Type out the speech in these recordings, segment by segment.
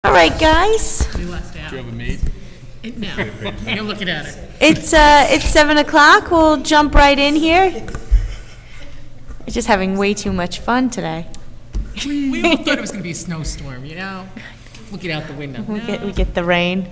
All right, guys. We left out. Do you have a maid? No, you're looking at her. It's 7 o'clock. We'll jump right in here. We're just having way too much fun today. We all thought it was going to be a snowstorm, you know? Looking out the window. We get the rain.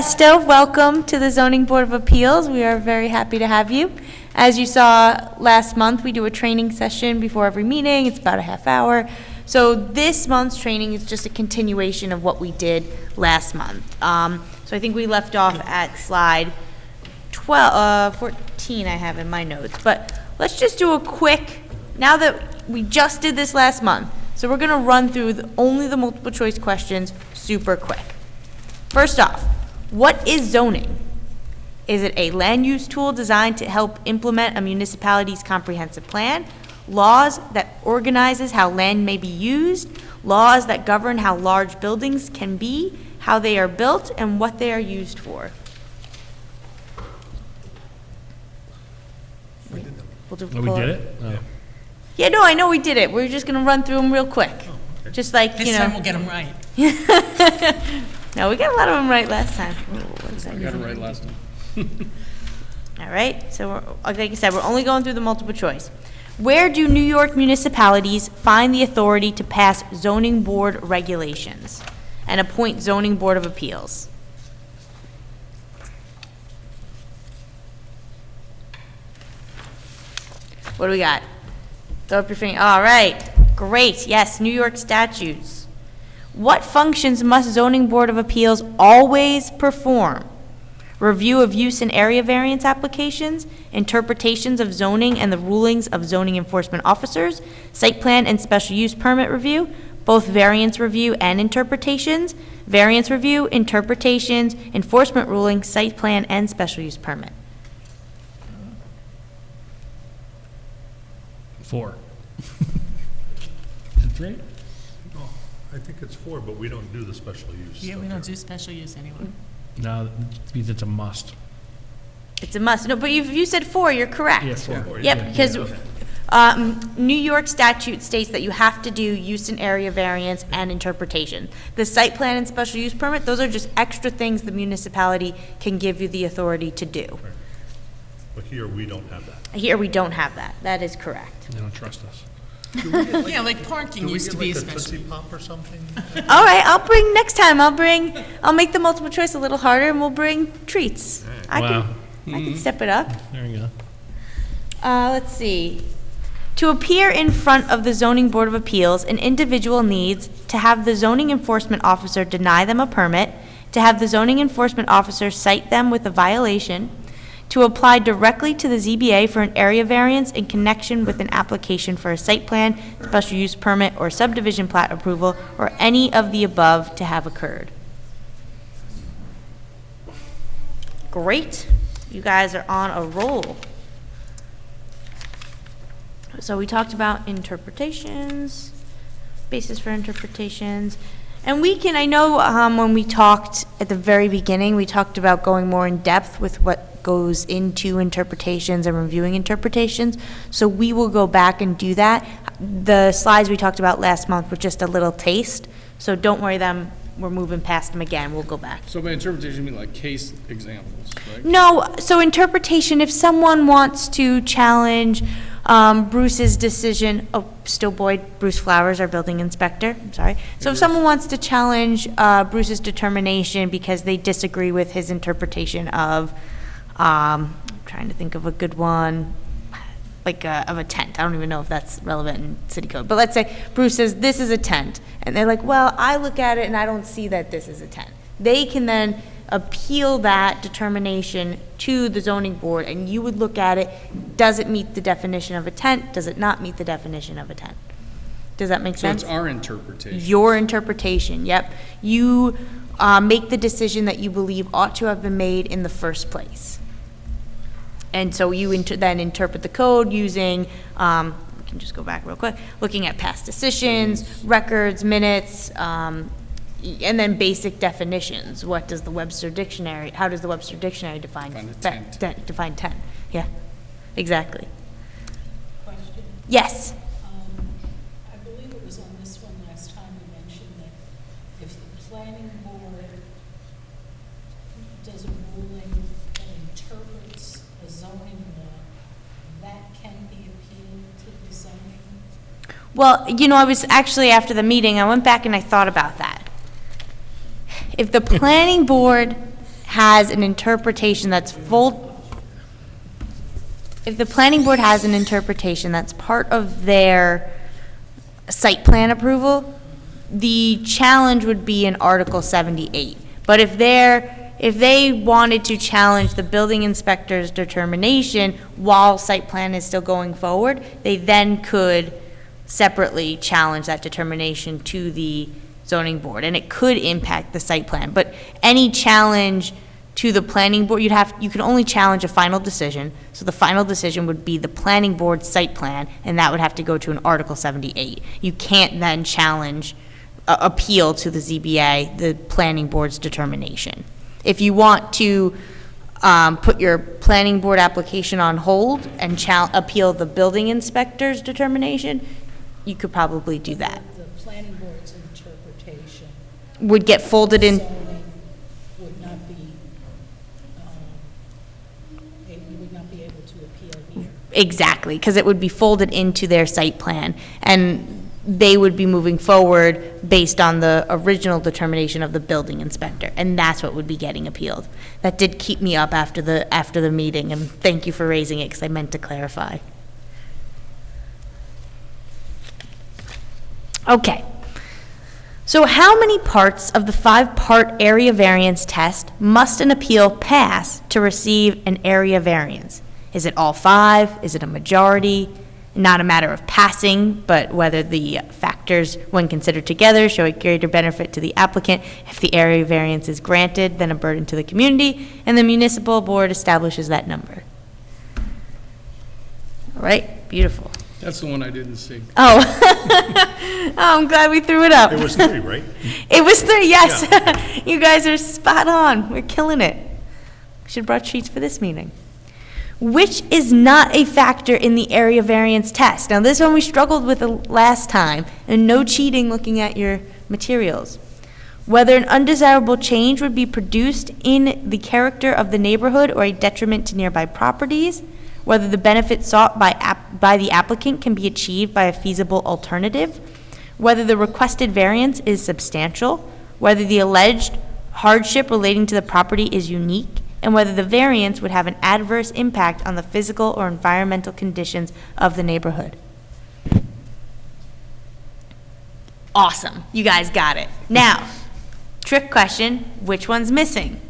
Still, welcome to the Zoning Board of Appeals. We are very happy to have you. As you saw last month, we do a training session before every meeting. It's about a half hour. So this month's training is just a continuation of what we did last month. So I think we left off at slide 14 I have in my notes. But let's just do a quick, now that we just did this last month, so we're going to run through only the multiple choice questions super quick. First off, what is zoning? Is it a land use tool designed to help implement a municipality's comprehensive plan? Laws that organizes how land may be used? Laws that govern how large buildings can be, how they are built, and what they are used for? We did them. We did it? Oh. Yeah, no, I know we did it. We're just going to run through them real quick. Okay. Just like, This time we'll get them right. No, we got a lot of them right last time. I got it right last time. All right, so like I said, we're only going through the multiple choice. Where do New York municipalities find the authority to pass zoning board regulations and appoint zoning board of appeals? What do we got? Throw up your finger. All right, great. Yes, New York statutes. What functions must zoning board of appeals always perform? Review of use and area variance applications, interpretations of zoning and the rulings of zoning enforcement officers, site plan and special use permit review, both variance review and interpretations, variance review, interpretations, enforcement ruling, site plan, and special use permit. 4. That's right. Oh, I think it's 4, but we don't do the special use. Yeah, stuff we don't here. do special use anyway. No, it's a must. It's a must. No, but you said 4, you're correct. Yeah, 4. Yep, because New York statute states that you have to do use and area variance and interpretation. The site plan and special use permit, those are just extra things the municipality can give you the authority to do. Right. But here, we don't have that. Here, we don't have that. That is correct. They don't trust us. Yeah, like parking Do we used get to be like a a special. Tootsie Pop or something? All right, next time, I'll make the multiple choice a little harder and we'll bring treats. Wow. I can step it up. There you go. Let's see. To appear in front of the Zoning Board of Appeals, an individual needs to have the zoning enforcement officer deny them a permit, to have the zoning enforcement officer cite them with a violation, to apply directly to the ZBA for an area variance in connection with an application for a site plan, special use permit, or subdivision plat approval, or any of the above to have occurred. Great. You guys are on a roll. So we talked about interpretations, basis for interpretations. And I know when we talked at the very beginning, we talked about going more in depth with what goes into interpretations and reviewing interpretations. So we will go back and do that. The slides we talked about last month were just a little taste. So don't worry, we're moving past them again. We'll go back. So by interpretation, you mean like case examples, right? No, so interpretation, if someone wants to challenge Bruce's decision, Bruce Flowers, our building inspector, I'm sorry. So if someone wants to challenge Bruce's determination because they disagree with his interpretation of, I'm trying to think of a good one, like of a tent. I don't even know if that's relevant in city code. But let's say Bruce says, this is a tent. And they're like, well, I look at it and I don't see that this is a tent. They can then appeal that determination to the zoning board, and you would look at it, does it meet the definition of a tent? Does it not meet the definition of a tent? Does that make So sense? it's our interpretation. Your interpretation, yep. You make the decision that you believe ought to have been made in the first place. And so you then interpret the code using, we can just go back real quick, looking at past decisions, records, minutes, and then basic definitions. What does the Webster Dictionary, how does the Webster Dictionary define define tent? Yeah, exactly. Question. Yes. I believe it was on this one last time we mentioned that if the planning Well, I was actually, after the meeting, I went back and I thought about that. If the planning board has an interpretation that's if the planning board has an interpretation that's part of their site plan approval, the challenge would be in Article 78. But if they wanted to challenge the building inspector's determination while site plan is still going forward, they then could separately challenge that determination to the zoning board, and it could impact the site plan. But any challenge to the planning board, you can only challenge a final decision. So the final decision would be the planning board site plan, and that would have to go to an Article 78. You can't then challenge, appeal to the ZBA, the planning board's determination. If you want to put your planning board application on hold and appeal the building inspector's determination, you could probably do that. The planning board's interpretation Would get folded in. zoning would not be, you would not be able to appeal here. Exactly, because it would be folded into their site plan, and they would be moving forward based on the original determination of the building inspector, and that's what would be getting appealed. That did keep me up after the meeting, and thank you for raising it, because I meant to clarify. Okay. So how many parts of the 5-part area variance test must an appeal pass to receive an area variance? Is it all 5? Is it a majority? Not a matter of passing, but whether the factors, when considered together, show a greater benefit to the applicant. If the area variance is granted, then a burden to the community, and the municipal board establishes that number. All right, beautiful. That's the one I didn't see. Oh, oh, I'm glad we threw it up. It was 3, right? It was 3, yes. You guys are spot on. We're killing it. Should have brought sheets for this meeting. Which is not a factor in the area variance test? Now, this one we struggled with the last time, and no cheating looking at your materials. Whether an undesirable change would be produced in the character of the neighborhood or a detriment to nearby properties, whether the benefit sought by the applicant can be achieved by a feasible alternative, whether the requested variance is substantial, whether the alleged hardship relating to the property is unique, and whether the variance would have an adverse impact on the physical or environmental conditions of the neighborhood. Awesome. You guys got it. Now, trick question, which one's missing?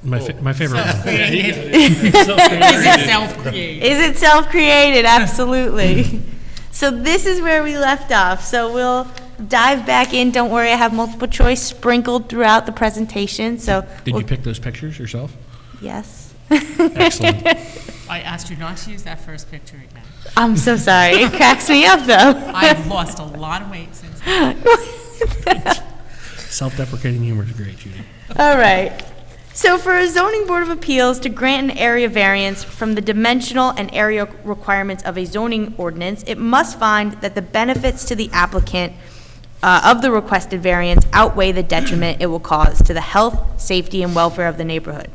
My favorite one. Self-created. Is it self-created? Is it self-created? Absolutely. So this is where we left off. So we'll dive back in. Don't worry, I have multiple choice sprinkled throughout the presentation. So Did you pick those pictures yourself? yes. Excellent. I asked you not to use that first picture again. I'm so sorry. It cracks me up though. I've lost a lot of weight since then. Self-deprecating humor is great, Judy. All right. So for a zoning board of appeals to grant an area variance from the dimensional and area requirements of a zoning ordinance, it must find that the benefits to the applicant of the requested variance outweigh the detriment it will cause to the health, safety, and welfare of the neighborhood.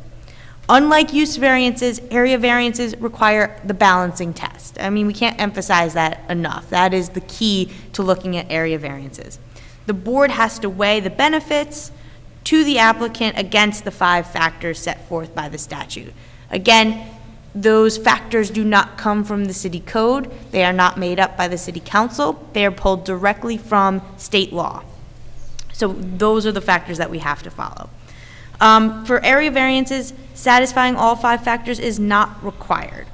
Unlike use variances, area variances require the balancing test. I mean, we can't emphasize that enough. That is the key to looking at area variances. The board has to weigh the benefits to the applicant against the 5 factors set forth by the statute. Again, those factors do not come from the city code. They are not made up by the city council. They are pulled directly from state law. So those are the factors that we have to follow. For area variances, satisfying all 5 factors is not required.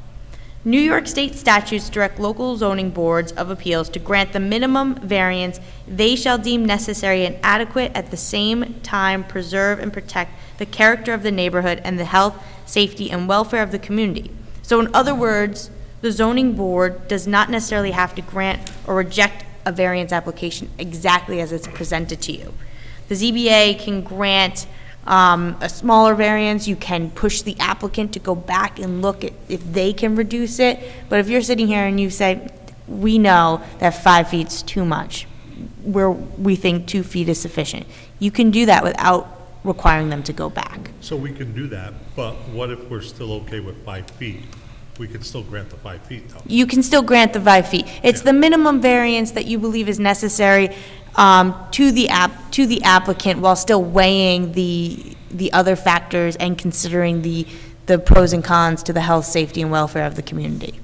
New York State statutes direct local zoning boards of appeals to grant the minimum variance they shall deem necessary and adequate, at the same time preserve and protect the character of the neighborhood and the health, safety, and welfare of the community. So in other words, the zoning board does not necessarily have to grant or reject a variance application exactly as it's presented to you. The ZBA can grant a smaller variance. You can push the applicant to go back and look at if they can reduce it. But if you're sitting here and you say, we know that 5 feet's too much, we think 2 feet is sufficient, you can do that without requiring them to go back. So we can do that, but what if we're still okay with 5 feet? We could still grant the 5 feet, though. You can still grant the 5 feet. It's the minimum variance that you believe is necessary to the applicant while still weighing the other factors and considering the pros and cons to the health, safety, and welfare of the community.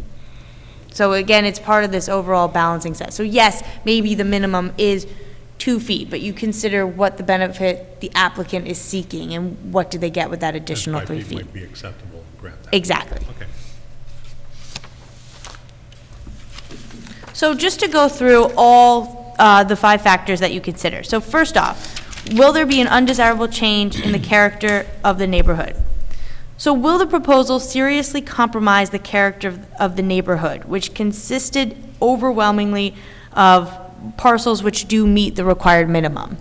So again, it's part of this overall balancing set. So yes, maybe the minimum is 2 feet, but you consider what the benefit the applicant is seeking and what do they get with that additional 3 5 feet feet. might be acceptable, grant that. Exactly. Okay. So just to go through all the 5 factors that you consider. So first off, will there be an undesirable change in the character of the neighborhood? So will the proposal seriously compromise the character of the neighborhood, which consisted overwhelmingly of parcels which do meet the required minimum?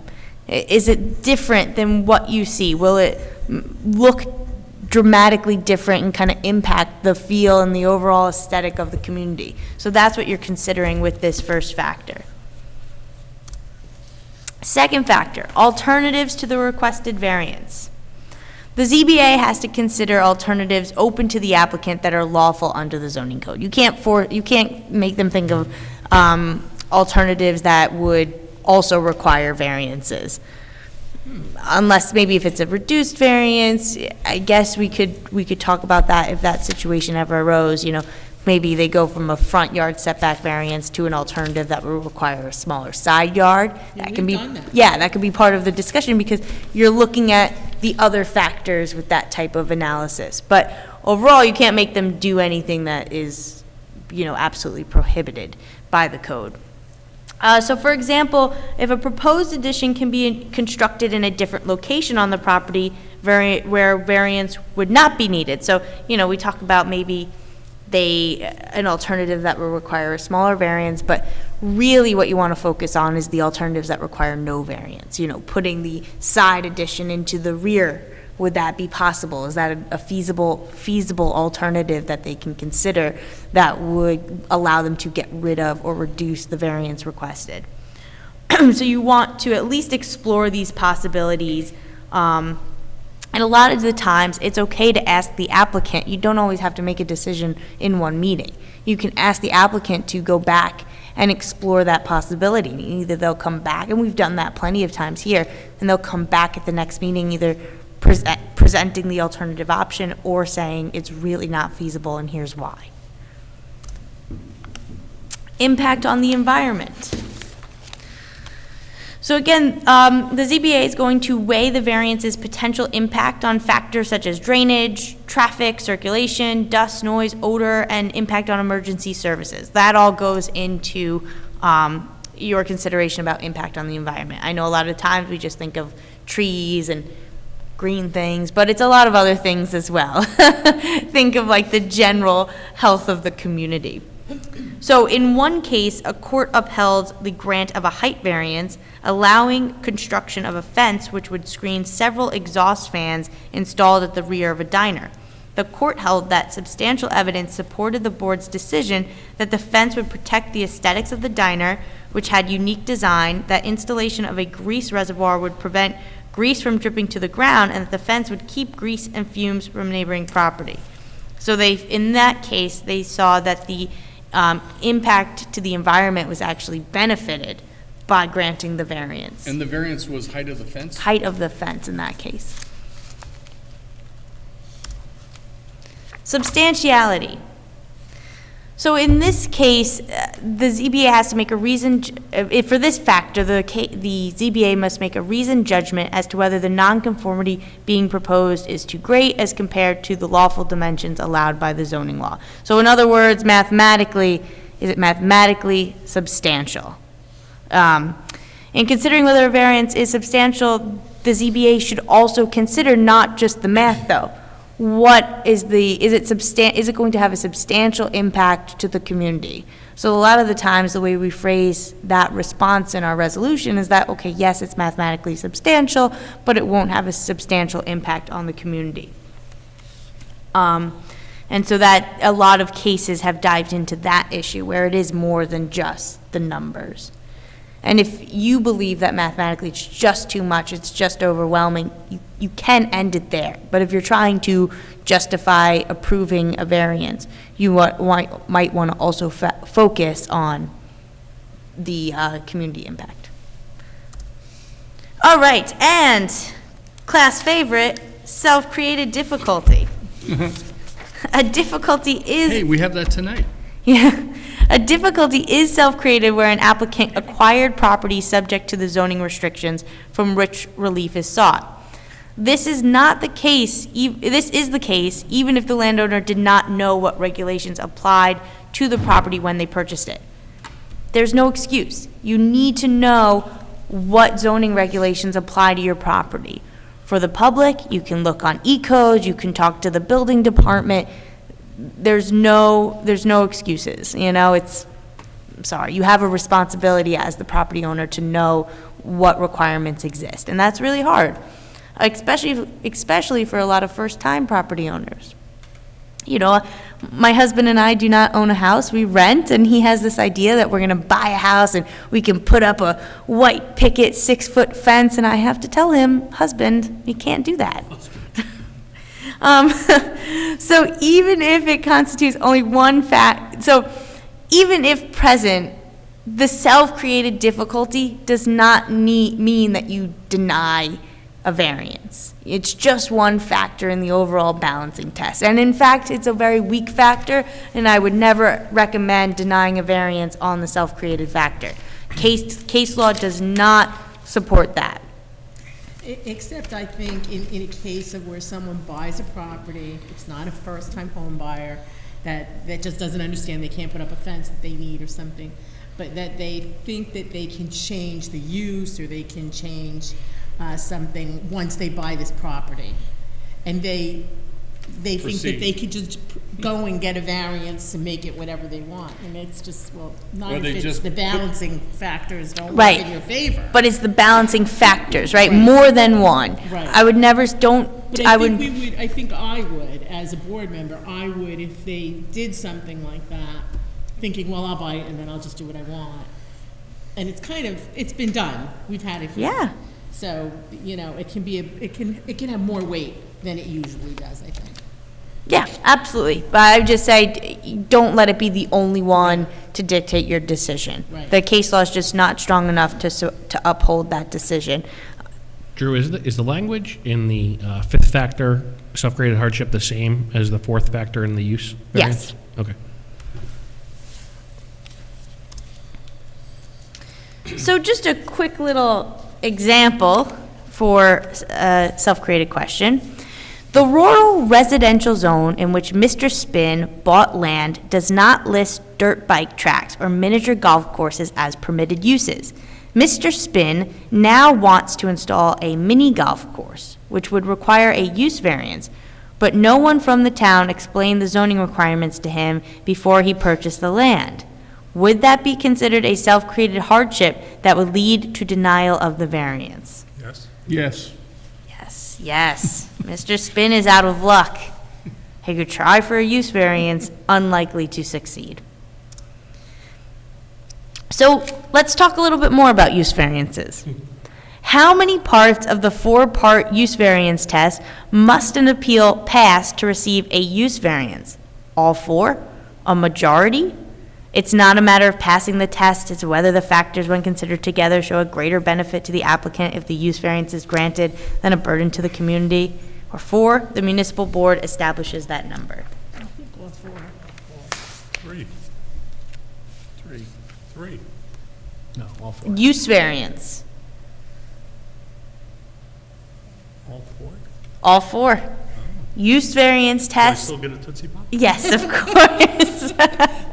Is it different than what you see? Will it look dramatically different and kind of impact the feel and the overall aesthetic of the community? So that's what you're considering with this first factor. Second factor, alternatives to the requested variance. The ZBA has to consider alternatives open to the applicant that are lawful under the zoning code. You can't make them think of alternatives that would also require variances. Unless maybe if it's a reduced variance, I guess we could talk about that if that situation ever arose. You know, maybe they go from a front yard setback variance to an alternative that would require a smaller side yard. That can be, we've done that. yeah, that could be part of the discussion because you're looking at the other factors with that type of analysis. But overall, you can't make them do anything that is, you know, absolutely prohibited by the code. So for example, if a proposed addition can be constructed in a different location on the property where variance would not be needed. So, you know, we talk about maybe an alternative that will require a smaller variance, but really what you want to focus on is the alternatives that require no variance. You know, putting the side addition into the rear, would that be possible? Is that a feasible alternative that they can consider that would allow them to get rid of or reduce the variance requested? So you want to at least explore these possibilities. And a lot of the times, it's okay to ask the applicant. You don't always have to make a decision in one meeting. You can ask the applicant to go back and explore that possibility. Either they'll come back, and we've done that plenty of times here, and they'll come back at the next meeting, either presenting the alternative option or saying it's really not feasible and here's why. Impact on the environment. So again, the ZBA is going to weigh the variance's potential impact on factors such as drainage, traffic, circulation, dust, noise, odor, and impact on emergency services. That all goes into your consideration about impact on the environment. I know a lot of times we just think of trees and green things, but it's a lot of other things as well. Think of like the general health of the community. So in one case, a court upheld the grant of a height variance, allowing construction of a fence which would screen several exhaust fans installed at the rear of a diner. The court held that substantial evidence supported the board's decision that the fence would protect the aesthetics of the diner, which had unique design, that installation of a grease reservoir would prevent grease from dripping to the ground, and that the fence would keep grease and fumes from neighboring property. So in that case, they saw that the impact to the environment was actually benefited by granting the variance. And the variance was height of the fence? Height of the fence in that case. Substantiality. So in this case, the ZBA has to make a reason, for this factor, the ZBA must make a reasoned judgment as to whether the nonconformity being proposed is too great as compared to the lawful dimensions allowed by the zoning law. So in other words, mathematically, is it mathematically substantial? In considering whether a variance is substantial, the ZBA should also consider not just the math though. What is is it going to have a substantial impact to the community? So a lot of the times the way we phrase that response in our resolution is that, okay, yes, it's mathematically substantial, but it won't have a substantial impact on the community. And so that a lot of cases have dived into that issue where it is more than just the numbers. And if you believe that mathematically it's just too much, it's just overwhelming, you can end it there. But if you're trying to justify approving a variance, you might want to also focus on the community impact. All right, and class favorite, self-created difficulty. A difficulty is... Hey, we have that tonight. Yeah. A difficulty is self-created where an applicant acquired property subject to the zoning restrictions from which relief is sought. This is not the case, this is the case even if the landowner did not know what regulations applied to the property when they purchased it. There's no excuse. You need to know what zoning regulations apply to your property. For the public, you can look on e-codes, you can talk to the building department. There's no excuses, you know, I'm sorry, you have a responsibility as the property owner to know what requirements exist, and that's really hard, especially for a lot of first-time property owners. You know, my husband and I do not own a house, we rent, and he has this idea that we're gonna buy a house and we can put up a white picket 6-foot fence, and I have to tell him, husband, you can't do that. So even if it constitutes only one so even if present, the self-created difficulty does not mean that you deny a variance. It's just one factor in the overall balancing test. And in fact, it's a very weak factor, and I would never recommend denying a variance on the self-created factor. Case law does not support that. Except I think in a case of where someone buys a property, it's not a first-time home buyer, that just doesn't understand they can't put up a fence that they need or something, but that they think that they can change the use or they can change something once they buy this property. And they think that they could just go and get a variance and make it whatever they want. And it's just, well, not Or if they it's just the balancing factors don't work Right. in your favor. But it's the balancing factors, right? More than one. Right. I would never, But I think I would, as a board member, I would if they did something like that, thinking, well, I'll buy it and then I'll just do what I want. And it's been done. We've had it here. Yeah. So, you know, it can have more weight than it usually does, I think. Yeah, absolutely. But I would just say, don't let it be the only one to dictate your decision. Right. The case law is just not strong enough to uphold that decision. Drew, is the language in the fifth factor, self-created hardship, the same as the fourth factor in the use variance? Yes. Okay. So just a quick little example for a self-created question. The rural residential zone in which Mr. Spin bought land does not list dirt bike tracks or miniature golf courses as permitted uses. Mr. Spin now wants to install a mini golf course, which would require a use variance, but no one from the town explained the zoning requirements to him before he purchased the land. Would that be considered a self-created hardship that would lead to denial of the variance? Yes? Yes. Yes, yes. Mr. Spin is out of luck. He could try for a use variance, unlikely to succeed. So let's talk a little bit more about use variances. How many parts of the 4-part use variance test must an appeal pass to receive a use variance? All 4? A majority? It's not a matter of passing the test, it's whether the factors when considered together show a greater benefit to the applicant if the use variance is granted than a burden to the community. Or 4, the municipal board establishes that number. I think all 4. 3. 3. No, all 4. Use variance, All 4? all 4. Use variance Do I test, still get a Tootsie Pop? yes, of course.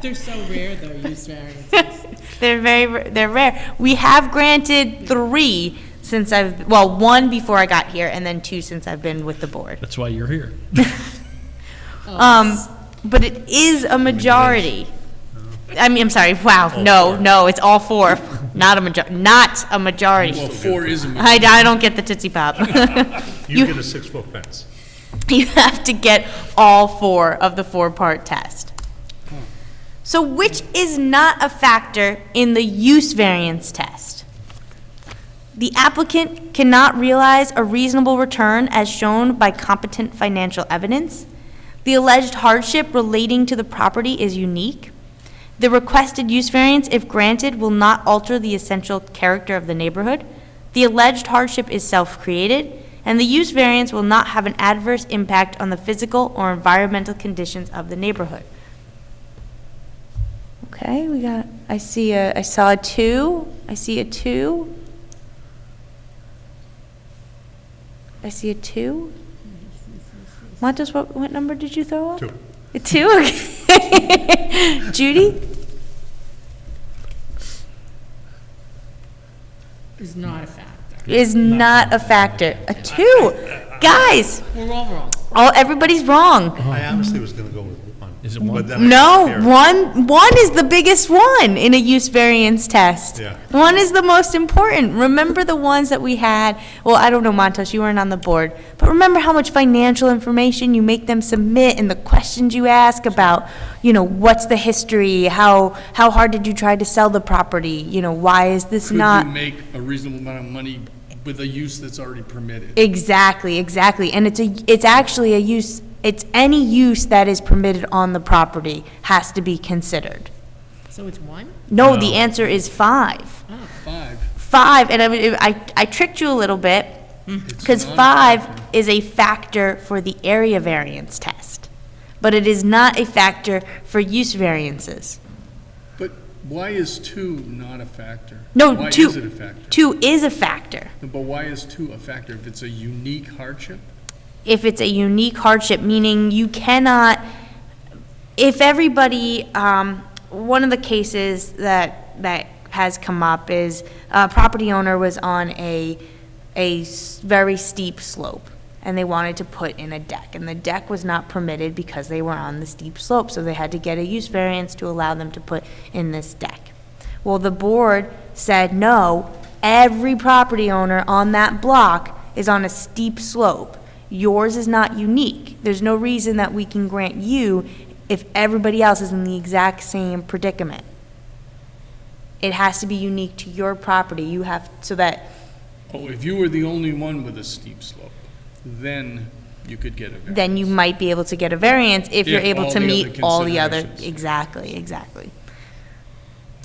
They're so rare, though, use variances. They're rare. We have granted 3 since 1 before I got here, and then 2 since I've been with the board. That's why you're here. But it is a majority. I'm sorry, wow, All no, 4. no, it's all 4, not a majority. Well, 4 is a majority. I don't get the Tootsie Pop. You get a 6-foot fence. You have to get all 4 of the 4-part test. So which is not a factor in the use variance test? The applicant cannot realize a reasonable return as shown by competent financial evidence. The alleged hardship relating to the property is unique. The requested use variance, if granted, will not alter the essential character of the neighborhood. The alleged hardship is self-created, and the use variance will not have an adverse impact on the physical or environmental conditions of the neighborhood. Okay, I saw a 2. I see a 2. I see a 2. Montes, what number did you throw up? 2. A 2? Okay. Judy? Is not a factor. Is not a factor. A 2. Guys, We're all wrong. everybody's wrong. I honestly was gonna go with 1. Is it but one? then I No, compared. one is the biggest one in a use variance test. Yeah. One is the most important. Remember the ones that we had, well, I don't know, Montos, you weren't on the board, but remember how much financial information you make them submit and the questions you ask about, what's the history, how hard did you try to sell the property, why is this not? Could you make a reasonable amount of money with a use that's already permitted? Exactly. And it's actually a use, it's any use that is permitted on the property has to be considered. So it's 1? No, No. the answer is 5. 5. 5, and I tricked you a little bit, because 5 is a factor for the area variance test, but it is not a factor for use variances. But why is 2 not a factor? No, Why 2 is it a factor? 2 is a factor. But why is 2 a factor if it's a unique hardship? If it's a unique hardship, meaning you cannot, if everybody, one of the cases that has come up is a property owner was on a very steep slope, and they wanted to put in a deck, and the deck was not permitted because they were on the steep slope, so they had to get a use variance to allow them to put in this deck. Well, the board said, no, every property owner on that block is on a steep slope. Yours is not unique. There's no reason that we can grant you if everybody else is in the exact same predicament. It has to be unique to your property. You have, so that, Oh, if you were the only one with a steep slope, then you could get a variance. then you might be able to get a variance if you're If able all to the meet other all the other, considerations. exactly.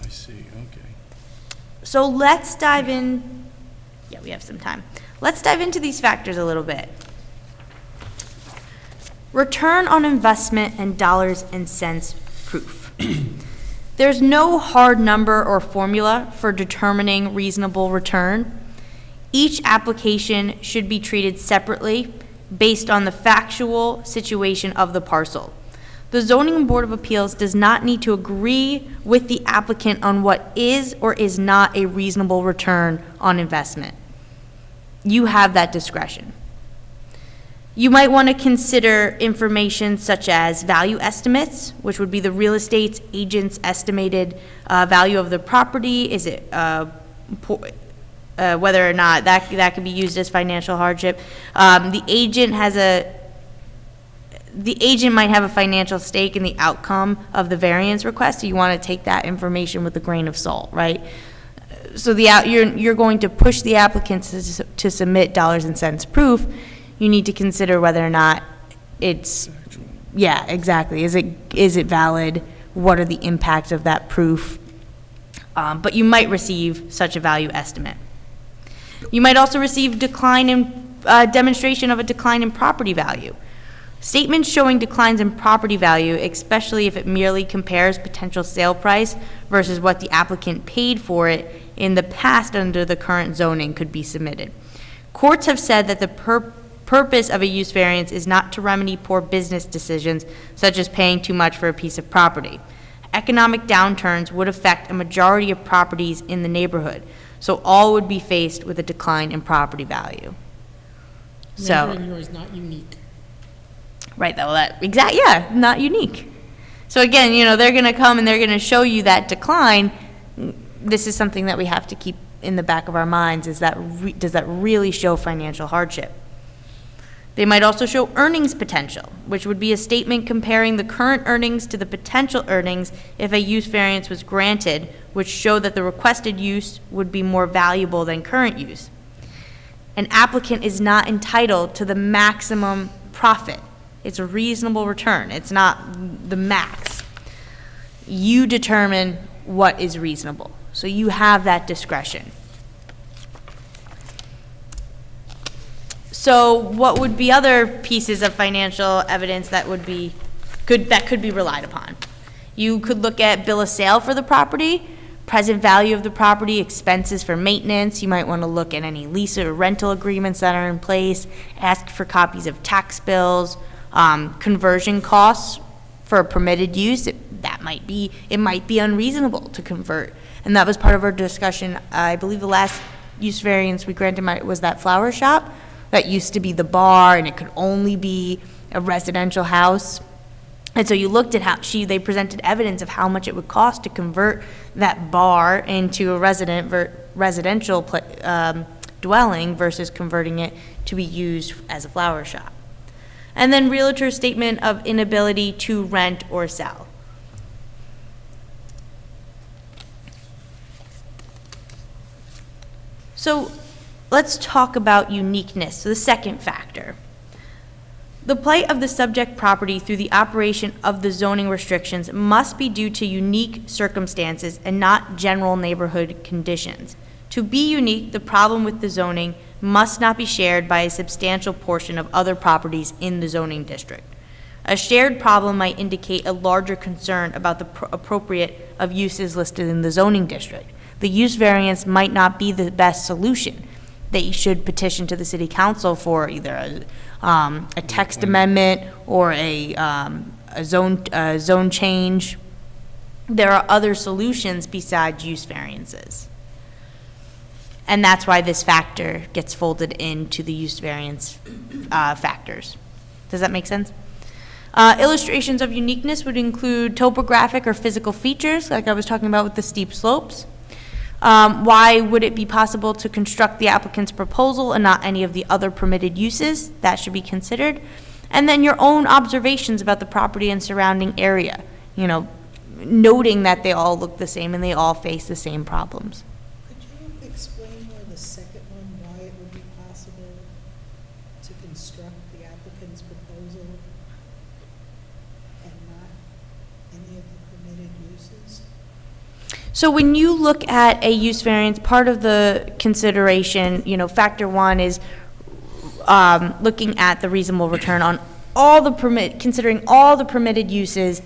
I see, okay. So let's dive in, yeah, we have some time. Let's dive into these factors a little bit. Return on investment and dollars and cents proof. There's no hard number or formula for determining reasonable return. Each application should be treated separately based on the factual situation of the parcel. The Zoning Board of Appeals does not need to agree with the applicant on what is or is not a reasonable return on investment. You have that discretion. You might want to consider information such as value estimates, which would be the real estate agent's estimated value of the property. Is it whether or not that could be used as financial hardship. The agent might have a financial stake in the outcome of the variance request, so you want to take that information with a grain of salt, right? So you're going to push the applicants to submit dollars and cents proof. You need to consider whether or not it's, yeah, exactly. Is it valid? What are the impacts of that proof? But you might receive such a value estimate. You might also receive demonstration of a decline in property value. Statements showing declines in property value, especially if it merely compares potential sale price versus what the applicant paid for it in the past under the current zoning, could be submitted. Courts have said that the purpose of a use variance is not to remedy poor business decisions, such as paying too much for a piece of property. Economic downturns would affect a majority of properties in the neighborhood, so all would be faced with a decline in property value. So, Rendering yours not unique. right, yeah, not unique. So again, they're gonna come and they're gonna show you that decline. This is something that we have to keep in the back of our minds, is that, does that really show financial hardship? They might also show earnings potential, which would be a statement comparing the current earnings to the potential earnings if a use variance was granted, which show that the requested use would be more valuable than current use. An applicant is not entitled to the maximum profit. It's a reasonable return. It's not the max. You determine what is reasonable. So you have that discretion. So what would be other pieces of financial evidence that would be that could be relied upon? You could look at bill of sale for the property, present value of the property, expenses for maintenance. You might want to look at any lease or rental agreements that are in place, ask for copies of tax bills, conversion costs for a permitted use. It might be unreasonable to convert. And that was part of our discussion. I believe the last use variance we granted was that flower shop. That used to be the bar, and it could only be a residential house. And so you looked at how they presented evidence of how much it would cost to convert that bar into a residential dwelling versus converting it to be used as a flower shop. And then realtor's statement of inability to rent or sell. So let's talk about uniqueness, so the second factor. The plight of the subject property through the operation of the zoning restrictions must be due to unique circumstances and not general neighborhood conditions. To be unique, the problem with the zoning must not be shared by a substantial portion of other properties in the zoning district. A shared problem might indicate a larger concern about the appropriate of uses listed in the zoning district. The use variance might not be the best solution. They should petition to the city council for either a text amendment or a zone change. There are other solutions besides use variances. And that's why this factor gets folded into the use variance factors. Does that make sense? Illustrations of uniqueness would include topographic or physical features, like I was talking about with the steep slopes. Why would it be possible to construct the applicant's proposal and not any of the other permitted uses? That should be considered. And then your own observations about the property and surrounding area, noting that they all look the same and they all face the same problems. Could you explain more the second one, why it would be possible to construct the applicant's proposal and not any of the permitted uses? So when you look at a use variance, part of the consideration, factor one is looking at the reasonable return on considering all the permitted uses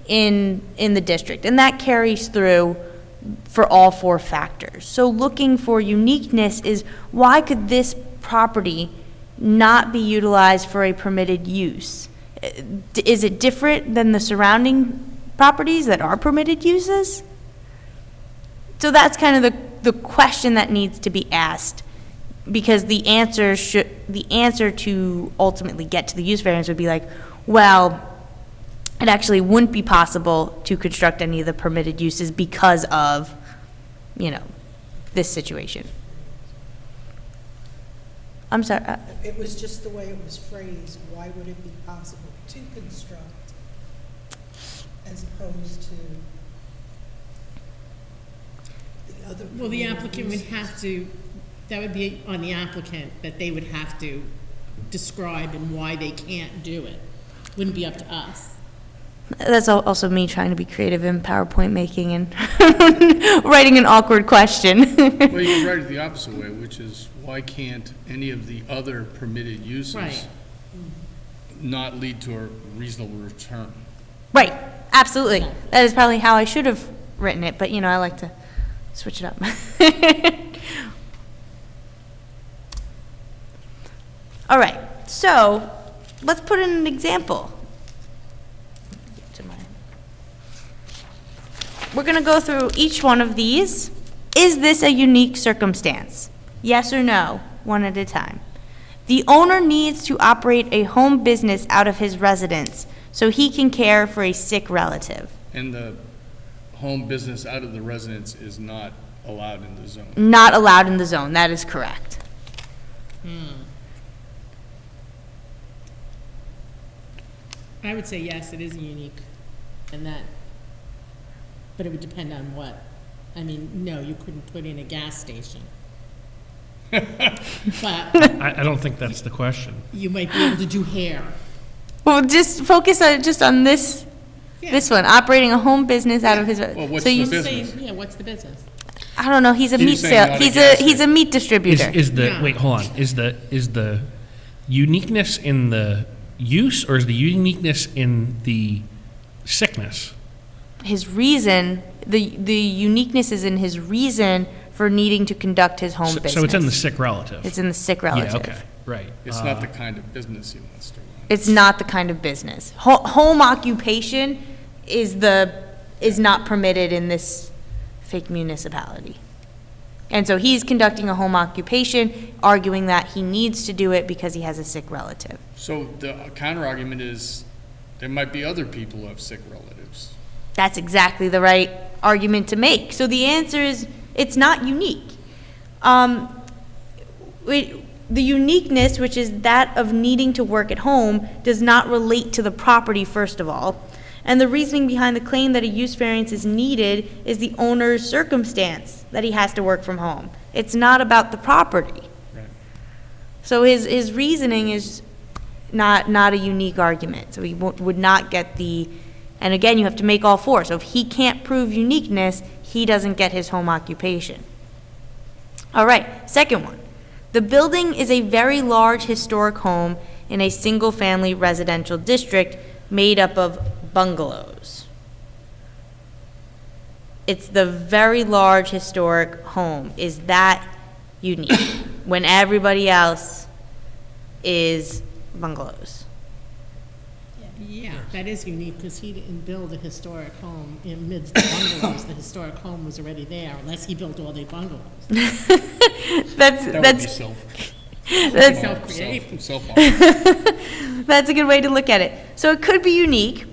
in the district, and that carries through for all four factors. So looking for uniqueness is, why could this property not be utilized for a permitted use? Is it different than the surrounding properties that are permitted uses? So that's kind of the question that needs to be asked, because the answer to ultimately get to the use variance would be like, well, it actually wouldn't be possible to construct any of the permitted uses because of, this situation. I'm sorry. It was just the way it was phrased. Why would it be possible to construct as opposed to the other? Well, the permitted applicant would uses? have to, that would be on the applicant, that they would have to describe and why they can't do it. Wouldn't be up to us. That's also me trying to be creative in PowerPoint making and writing an awkward question. Well, you can write it the opposite way, which is, why can't any of the other permitted uses Right. not lead to a reasonable return? Right, absolutely. That is probably how I should have written it, but I like to switch it up. All right, so let's put in an example. We're going to go through each one of these. Is this a unique circumstance? Yes or no, one at a time. The owner needs to operate a home business out of his residence so he can care for a sick relative. And the home business out of the residence is not allowed in the zone. Not allowed in the zone, that is correct. I would say yes, it is unique, and that, but it would depend on what. I mean, no, you couldn't put in a gas station. But I don't think that's the question. you might be able to do hair. Well, just focus on this, this one, operating a home business out of his. Well, what's so the you, business? Yeah, what's the business? I don't know, he's a He's meat saying not a gas he's a meat distributor. Is the, Yeah. wait, hold on, is the uniqueness in the use, or is the uniqueness in the sickness? His reason, the uniqueness is in his reason for needing to conduct his home business. So it's in the sick relative? It's in the sick relative. Yeah, okay, right. It's not the kind of business he wants to run. It's not the kind of business. Home occupation is not permitted in this fake municipality. And so he's conducting a home occupation, arguing that he needs to do it because he has a sick relative. So the counter argument is, there might be other people who have sick relatives. That's exactly the right argument to make. So the answer is, it's not unique. The uniqueness, which is that of needing to work at home, does not relate to the property, first of all. And the reasoning behind the claim that a use variance is needed is the owner's circumstance, that he has to work from home. It's not about the property. Right. So his reasoning is not a unique argument. So he would not get the, and again, you have to make all four. So if he can't prove uniqueness, he doesn't get his home occupation. All right, second one. The building is a very large historic home in a single-family residential district made up of bungalows. It's the very large historic home. Is that unique when everybody else is bungalows? Yeah, that is unique, because he didn't build a historic home amidst the bungalows. The historic home was already there, unless he built all the bungalows. That would be Self-created. That's a good way to look at it. So it could be unique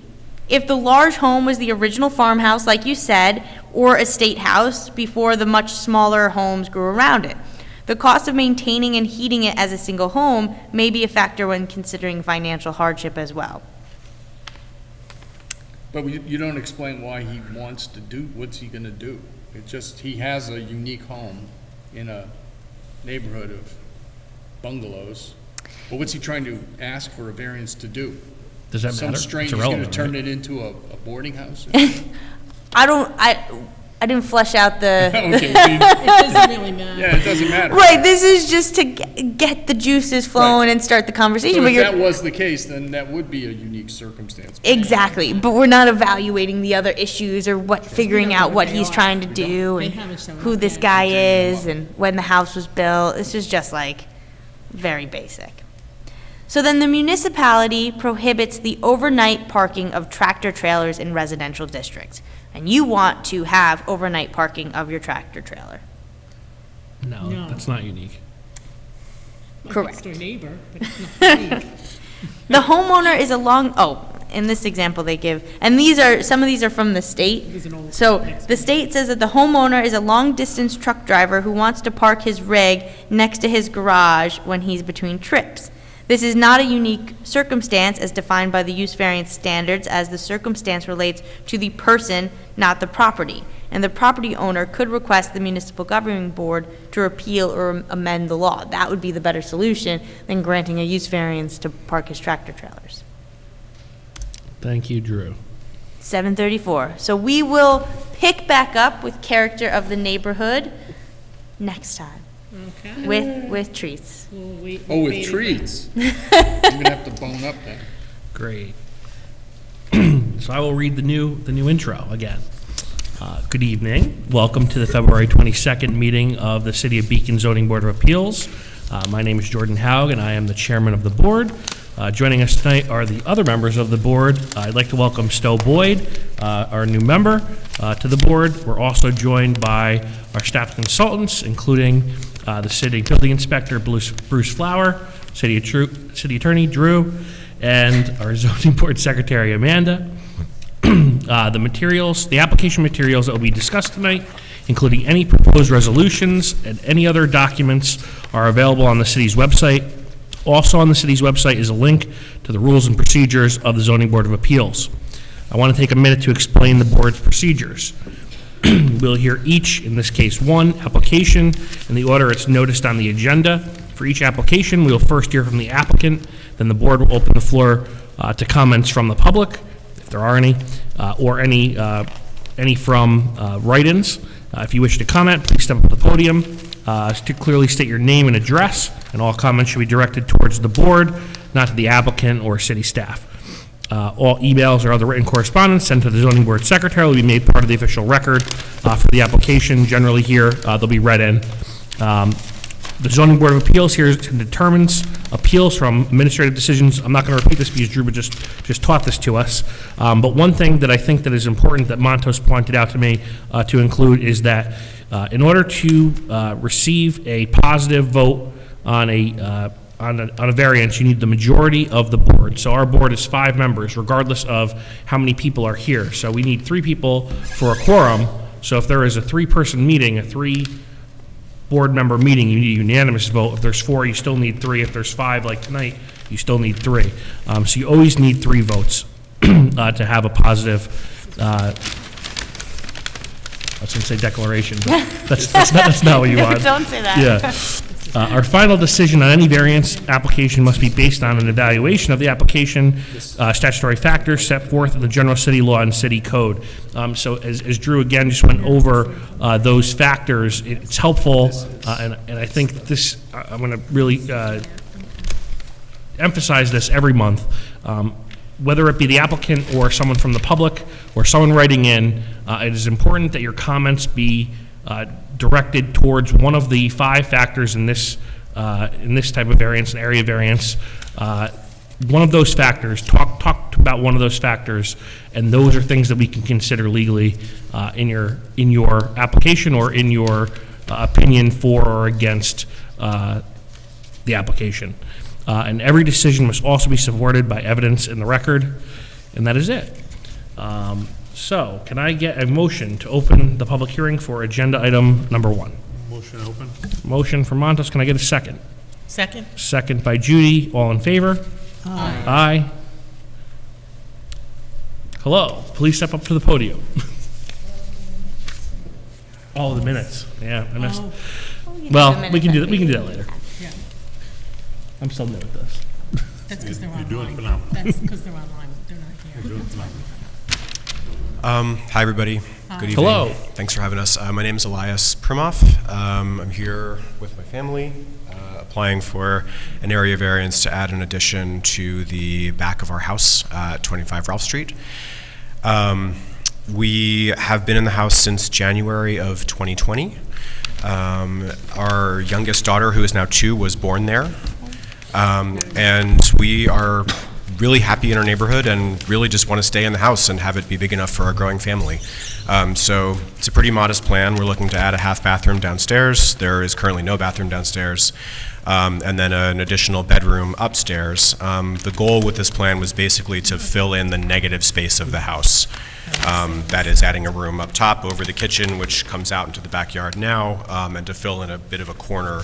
if the large home was the original farmhouse, like you said, or estate house before the much smaller homes grew around it. The cost of maintaining and heating it as a single home may be a factor when considering financial hardship as well. But you don't explain why he wants to do, what's he gonna do? It's just, he has a unique home in a neighborhood of bungalows. But what's he trying to ask for a variance to do? Does that matter? Some strange, It's he's gonna irrelevant, turn right? it into a boarding house? I didn't flesh out the, Okay, It doesn't really matter. yeah, it doesn't matter. right, this is just to get the juices flowing and start the conversation. So But if you're that was the case, then that would be a unique circumstance. exactly, but we're not evaluating the other issues or figuring We don't know out what what they he's are. trying to do They and haven't shown who up this yet. guy is and when the house was built. This is just like very basic. So then the municipality prohibits the overnight parking of tractor trailers in residential districts. And you want to have overnight parking of your tractor trailer. No, No. that's not unique. My Correct. next-door neighbor, but it's not unique. The homeowner is in this example they give, and some of these are from the state. He's an old- So the state says that the homeowner is a long-distance truck driver who wants to park his rig next to his garage when he's between trips. This is not a unique circumstance as defined by the use variance standards, as the circumstance relates to the person, not the property. And the property owner could request the municipal governing board to repeal or amend the law. That would be the better solution than granting a use variance to park his tractor trailers. Thank you, Drew. 7:34. So we will pick back up with character of the neighborhood next time Okay. with treats. We'll wait. Oh, we'll with wait treats. I'm gonna have to bone up then. Great. So I will read the new intro again. Good evening. Welcome to the February 22nd meeting of the City of Beacon Zoning Board of Appeals. My name is Jordan Haug, and I am the chairman of the board. Joining us tonight are the other members of the board. I'd like to welcome Stowe Boyd, our new member, to the board. We're also joined by our staff consultants, including the city building inspector, Bruce Flower, city attorney, Drew, and our zoning board secretary, Amanda. The application materials that will be discussed tonight, including any proposed resolutions and any other documents, are available on the city's website. Also on the city's website is a link to the rules and procedures of the Zoning Board of Appeals. I want to take a minute to explain the board's procedures. We'll hear each, in this case one, application in the order it's noticed on the agenda. For each application, we'll first hear from the applicant, then the board will open the floor to comments from the public, if there are any, or any from write-ins. If you wish to comment, please step up to the podium. To clearly state your name and address, and all comments should be directed towards the board, not to the applicant or city staff. All emails or other written correspondence sent to the zoning board secretary will be made part of the official record for the application. Generally here, they'll be read in. The zoning board of appeals here determines appeals from administrative decisions. I'm not going to repeat this because Drew just taught this to us. But one thing that I think that is important that Montos pointed out to me to include is that in order to receive a positive vote on a variance, you need the majority of the board. So our board is 5 members, regardless of how many people are here. So we need 3 people for a quorum. So if there is a 3-person meeting, a 3-board member meeting, you need a unanimous vote. If there's 4, you still need 3. If there's 5, like tonight, you still need 3. So you always need 3 votes to have a positive. I was going to say declaration, but that's not what you want. Don't say that. Yeah. Our final decision on any variance application must be based on an evaluation of the application, statutory factors set forth in the general city law and city code. So as Drew again just went over those factors, it's helpful, and I think this, I'm going to really emphasize this every month. Whether it be the applicant or someone from the public or someone writing in, it is important that your comments be directed towards one of the 5 factors in this type of variance, an area variance. One of those factors, talk about one of those factors, and those are things that we can consider legally in your application or in your opinion for or against the application. And every decision must also be supported by evidence in the record, and that is it. So, can I get a motion to open the public hearing for agenda item number 1? Motion open? Motion from Montos. Can I get a second? Second? Second by Judy. All in favor? Aye. Aye. Hello. Please step up to the podium. Oh, the minutes. Yeah, I missed. Oh, Well, we can do that. We can do that later. yeah, I'm still new at this. that's because they're You're doing online. phenomenal. That's because they're online, they're not here. You're doing phenomenal. Hi, everybody. Good evening. Hello. Thanks for having us. My name is Elias Primoff. I'm here with my family, applying for an area variance to add an addition to the back of our house at 25 Ralph Street. We have been in the house since January of 2020. Our youngest daughter, who is now 2, was born there. And we are really happy in our neighborhood and really just want to stay in the house and have it be big enough for our growing family. So it's a pretty modest plan. We're looking to add a half bathroom downstairs. There is currently no bathroom downstairs. And then an additional bedroom upstairs. The goal with this plan was basically to fill in the negative space of the house. That is adding a room up top over the kitchen, which comes out into the backyard now, and to fill in a bit of a corner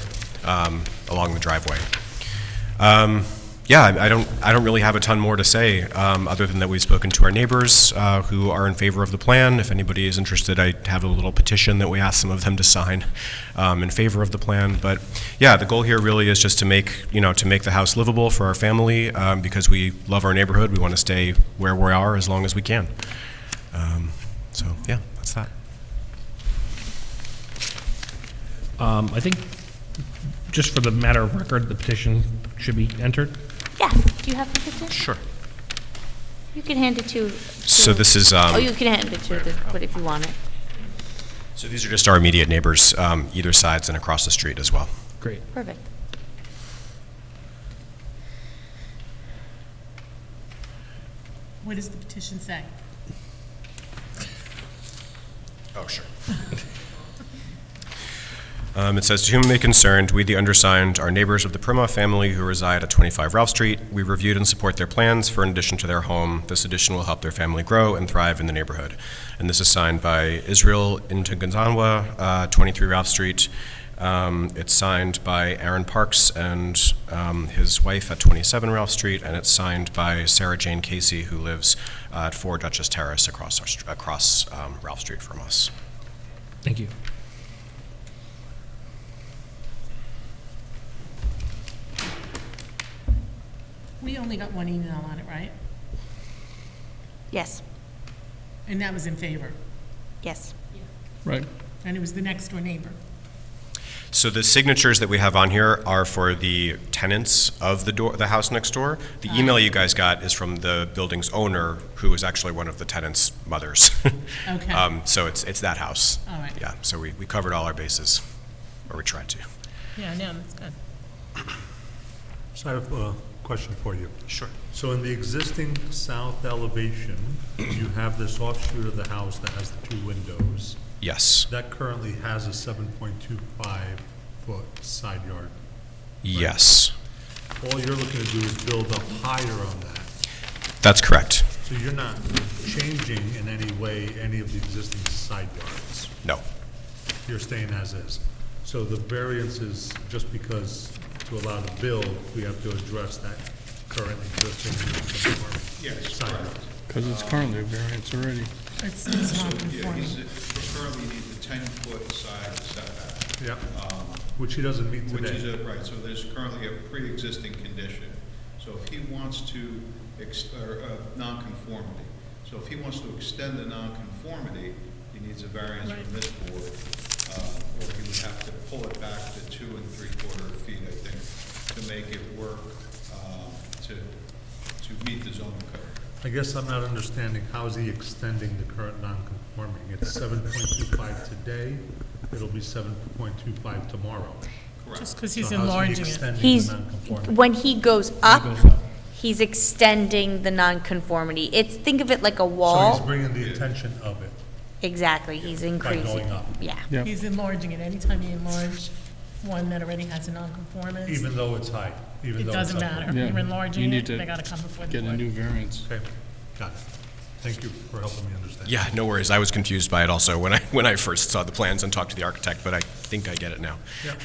along the driveway. Yeah, I don't really have a ton more to say, other than that we've spoken to our neighbors who are in favor of the plan. If anybody is interested, I have a little petition that we ask some of them to sign in favor of the plan. But yeah, the goal here really is just to make the house livable for our family, because we love our neighborhood. We want to stay where we are as long as we can. So yeah, that's that. I think, just for the matter of record, the petition should be entered. Yeah, do you have the petition? Sure. You can hand it to. So this is. Oh, you can hand it to but if you want it. So these are just our immediate neighbors, either sides and across the street as well. Great. Perfect. What does the petition say? Oh, sure. It says, to whom it may concern, we, the undersigned, are neighbors of the Primoff family who reside at 25 Ralph Street. We reviewed and support their plans for an addition to their home. This addition will help their family grow and thrive in the neighborhood. And this is signed by Israel Intaganzanwa, 23 Ralph Street, It's signed by Aaron Parks and his wife at 27 Ralph Street, and it's signed by Sarah Jane Casey, who lives at 4 Duchess Terrace across Ralph Street from us. Thank you. We only got one email on it, right? Yes, And that was in favor, yes. Right. and it was the next door neighbor. So the signatures that we have on here are for the tenants of the house next door. The email you guys got is from the building's owner, who is actually one of the tenants' mothers. Okay. So it's that house. All right. Yeah, so we covered all our bases, or we tried to. Yeah, no, that's good. So I have a question for you. Sure. So in the existing south elevation, you have this offshoot of the house that has the 2 windows. Yes. That currently has a 7.25-foot side yard. Yes. All you're looking to do is build up higher on that. That's correct. So you're not changing in any way any of the existing side yards. No. You're staying as is. So the variance is just because to allow the build, we have to address that current existing side yard. Because it's currently a variance already. It's So, not yeah, conforming. he currently needs a 10-foot side setback. Yeah, which he doesn't meet Which is, today. right, so there's currently a pre-existing condition. So if he wants to, non-conformity. So if he wants to extend the non-conformity, he needs a variance from this board, or he would have to pull it back to 2 3/4 feet, I think, to make it work, to meet the zoning code. I guess I'm not understanding, how is he extending the current non-conforming? It's 7.25 today, it'll be 7.25 tomorrow. Just because he's So how's he enlarging it. extending He's, the non-conforming? when he goes up, he's extending the nonconformity. Think of it like a So he's wall. bringing the attention of it. Exactly, he's increasing. going up. Yeah. Yeah. He's enlarging it. Anytime you enlarge one that already has a nonconformance, Even though it's high, even it though it's doesn't upward. matter. Yeah. You're enlarging You need it, to they gotta come before the Get a board. new variance. Okay, got it. Thank you for helping me understand. Yeah, no worries. I was confused by it also when I first saw the plans and talked to the architect, but I think I get it now. Yeah.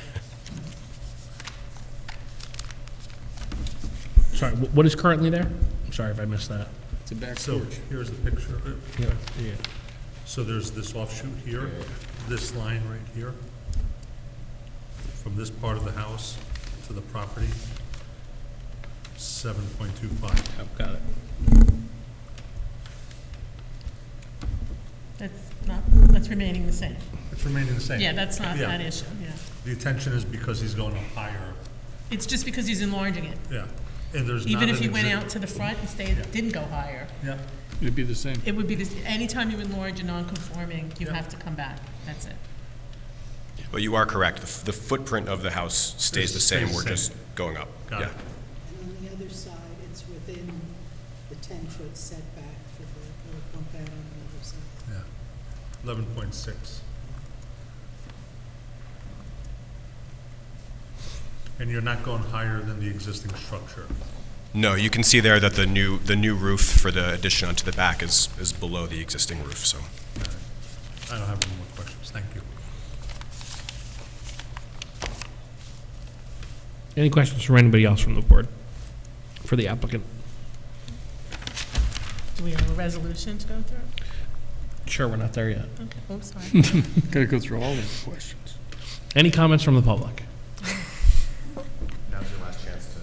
Sorry, what is currently there? I'm sorry if I missed that. It's a back So porch. here's the picture of it. Yeah. So there's this offshoot here, this line right here, from this part of the house to the property, 7.25. Yep, got it. That's remaining the same. It's remaining the same. Yeah, that's not Yeah. that issue, yeah. The attention is because he's going up higher, It's just because he's enlarging it. yeah. And there's not Even if an he went exi- out to the front and didn't go higher, Yeah, It'd be the same. it would be this, anytime you enlarge a non-conforming, you Yeah. have to come back. That's it. But you are correct. The footprint of the house stays the same. We're just going up. got Yeah. it. And on the other side, it's within the 10-foot setback for the pump out on the other side. Yeah, 11.6. And you're not going higher than the existing structure. No, you can see there that the new roof for the addition onto the back is below the existing roof, so. I don't have any more questions, thank you. Any questions from anybody else from the board for the applicant? Do we have a resolution to go through? Sure, we're not there yet. Okay, oops, sorry. Gotta go through all these questions. Any comments from the public? Now's your last chance to.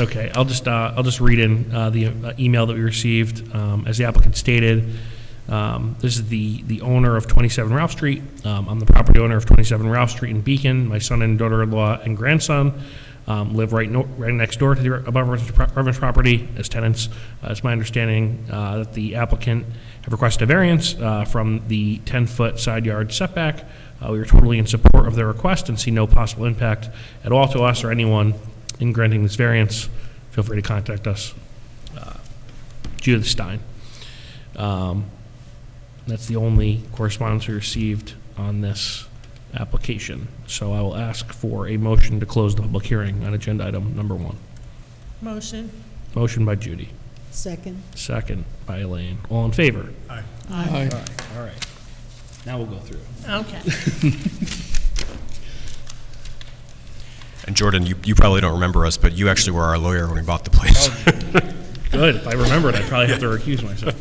Okay, I'll just read in the email that we received. As the applicant stated, this is the owner of 27 Ralph Street. I'm the property owner of 27 Ralph Street in Beacon. My son and daughter-in-law and grandson live right next door to the above referenced property as tenants. It's my understanding that the applicant have requested a variance from the 10-foot side yard setback. We are totally in support of their request and see no possible impact at all to us or anyone in granting this variance. Feel free to contact us. Judith Stein. That's the only correspondence we received on this application. So I will ask for a motion to close the public hearing on agenda item number 1. Motion? Motion by Judy. Second? Second by Elaine. All in favor? Aye. Aye. All right. Now we'll go through. Okay. And Jordan, you probably don't remember us, but you actually were our lawyer when we bought the place. Good. If I remembered, I'd probably have to recuse myself.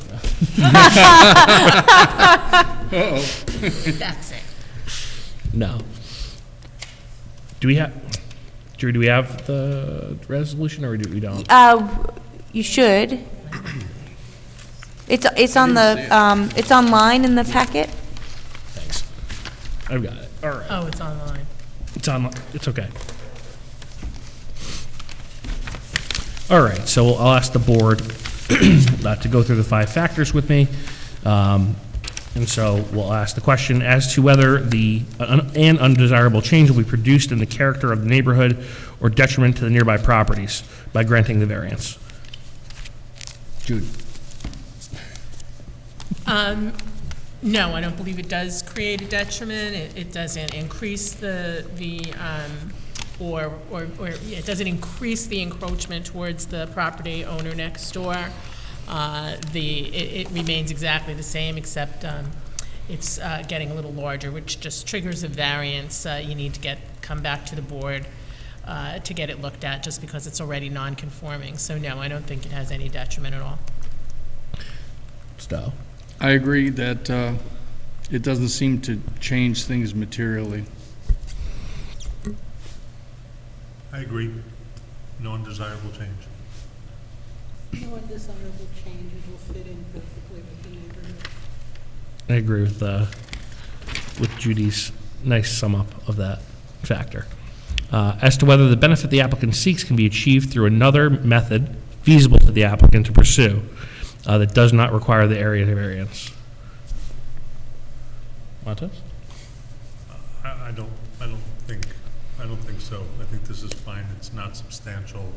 That's it. No. Do we have, Drew, do we have the resolution or do we don't? You should. It's on the, it's online in the packet. Thanks. I've got it. All right. Oh, it's online. It's online. It's okay. All right, so I'll ask the board to go through the 5 factors with me. And so we'll ask the question as to whether an undesirable change will be produced in the character of the neighborhood or detriment to the nearby properties by granting the variance. Jude? No, I don't believe it does create a detriment. It doesn't increase or it doesn't increase the encroachment towards the property owner next door. It remains exactly the same, except it's getting a little larger, which just triggers a variance. You need to come back to the board to get it looked at, just because it's already non-conforming. So no, I don't think it has any detriment at all. Stowe? I agree that it doesn't seem to change things materially. I agree. No undesirable change. No undesirable change, it will fit in perfectly with the neighborhood. I agree with Judy's nice sum up of that factor. As to whether the benefit the applicant seeks can be achieved through another method feasible to the applicant to pursue that does not require the area variance. Montes? I don't think so. I think this is fine. It's not substantial.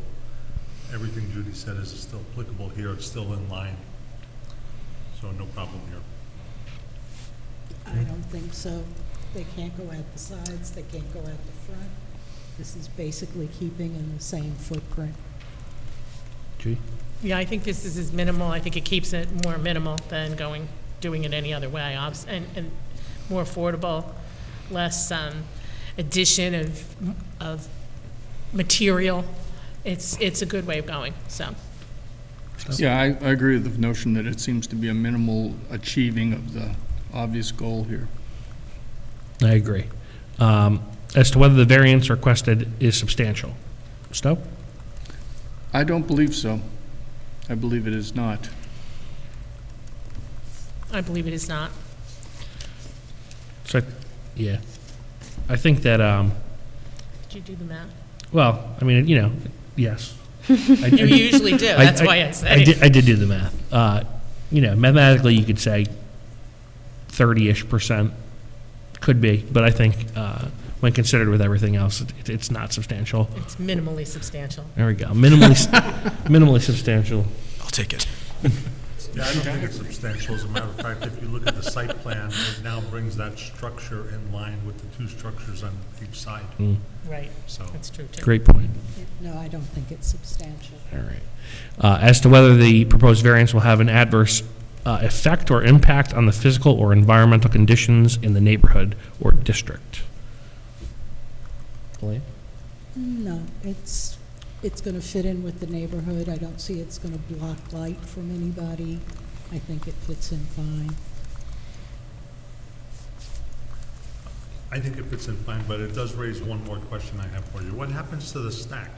Everything Judy said is still applicable here. It's still in line. So no problem here. I don't think so. They can't go at the sides, they can't go at the front. This is basically keeping in the same footprint. Judy? Yeah, I think this is as minimal. I think it keeps it more minimal than doing it any other way, and more affordable, less addition of material. It's a good way of going, so. Yeah, I agree with the notion that it seems to be a minimal achieving of the obvious goal here. I agree. As to whether the variance requested is substantial. Stowe? I don't believe so. I believe it is not. I believe it is not. So, yeah. I think that, Did you do the math? well, I mean, yes. You usually do, that's why I say. I did do the math. Mathematically, you could say 30-ish% could be, but I think when considered with everything else, it's not substantial. It's minimally substantial. There we go. Minimally substantial. I'll take it. Yeah, I don't think it's substantial. As a matter of fact, if you look at the site plan, it now brings that structure in line with the 2 structures on each side. Right, So that's true, too. Great point. No, I don't think it's substantial. All right. As to whether the proposed variance will have an adverse effect or impact on the physical or environmental conditions in the neighborhood or district. Elaine? No, it's going to fit in with the neighborhood. I don't see it's going to block light from anybody. I think it fits in fine. I think it fits in fine, but it does raise one more question I have for you. What happens to the stack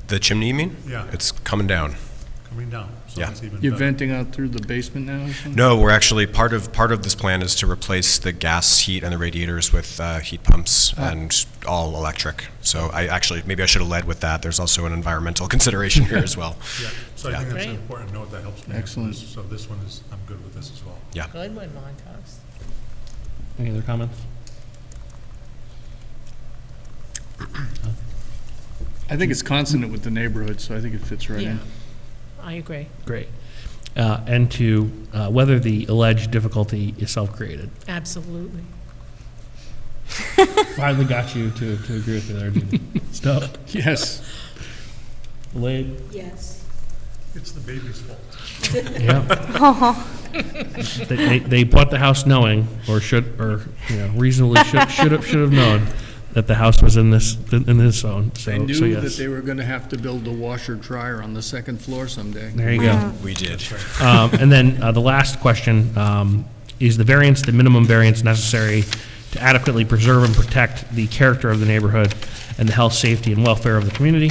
The chimney, you mean? Yeah. It's coming down. coming down? So Yeah. that's even You're better. venting out through the basement now or something? No, we're actually, part of this plan is to replace the gas heat and the radiators with heat pumps and all electric. So maybe I should have led with that. There's also an environmental consideration here as well. Yeah, so I Yeah. think that's an Great. important note that helps me. Excellent. So this one is, I'm good with this as well. Yeah. Good one, Montos. Any other comments? I think it's consonant with the neighborhood, so I think it fits right Yeah, in. I agree. Great. And to whether the alleged difficulty is self-created. Absolutely. Finally got you to agree with me there, Judy. Stuff. Yes. Elaine, Yes. It's the baby's fault. Yeah. They bought the house knowing, or reasonably should have known that the house was in this zone. So, They so knew yes. that they were gonna have to build a washer dryer on the second floor someday. There you go. We did. And then the last question, is the variance, the minimum variance necessary to adequately preserve and protect the character of the neighborhood and the health, safety, and welfare of the community?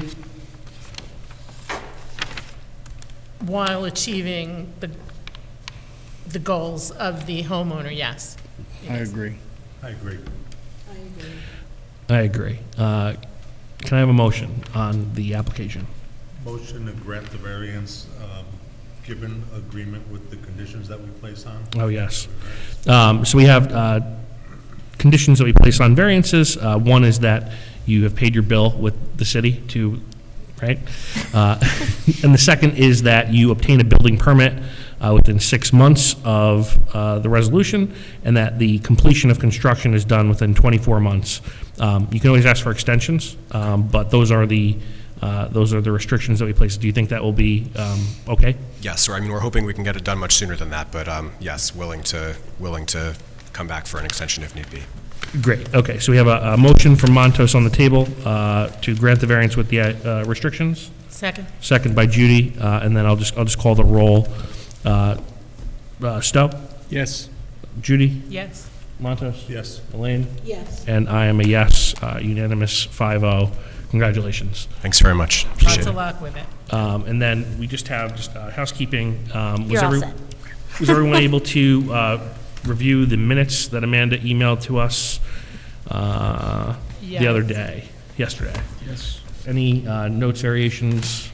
While achieving the goals of the homeowner, yes. I agree. I agree. I agree. Can I have a motion on the application? Motion to grant the variance, given agreement with the conditions that we place on. Oh, yes. So we have conditions that we place on variances. One is that you have paid your bill with the city to, right? And the second is that you obtain a building permit within 6 months of the resolution, and that the completion of construction is done within 24 months. You can always ask for extensions, but those are the restrictions that we place. Do you think that will be okay? Yes, or I mean, we're hoping we can get it done much sooner than that, but yes, willing to come back for an extension if need be. Great. Okay, so we have a motion from Montos on the table to grant the variance with the restrictions. Second? Second by Judy, and then I'll just call the roll. Stowe? Yes. Judy? Yes. Montos? Yes. Elaine? Yes. And I am a yes, unanimous 5-0. Congratulations. Thanks very much. Lots Appreciate of it. luck with it. And then we just have housekeeping. You're all set. Was everyone able to review the minutes that Amanda emailed to us the other day, yesterday? Yes. Any notes, variations,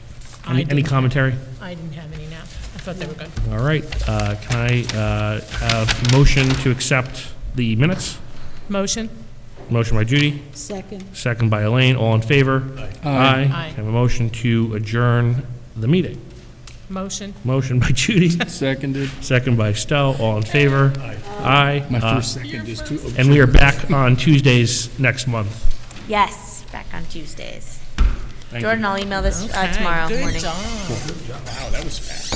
I any didn't. commentary? I didn't have any now. I thought they were good. All right, can I have motion to accept the minutes? Motion? Motion by Judy, Second. second by Elaine, all in favor? Aye. Aye. Can I have a motion to adjourn the meeting? Motion? Motion by Judy, Seconded. second by Stowe, all in favor? Aye. My first second is too. And we are back on Tuesdays next month. Yes, back on Tuesdays. Thank you. Jordan, I'll email this Okay, tomorrow good morning. job. Wow, that was fast.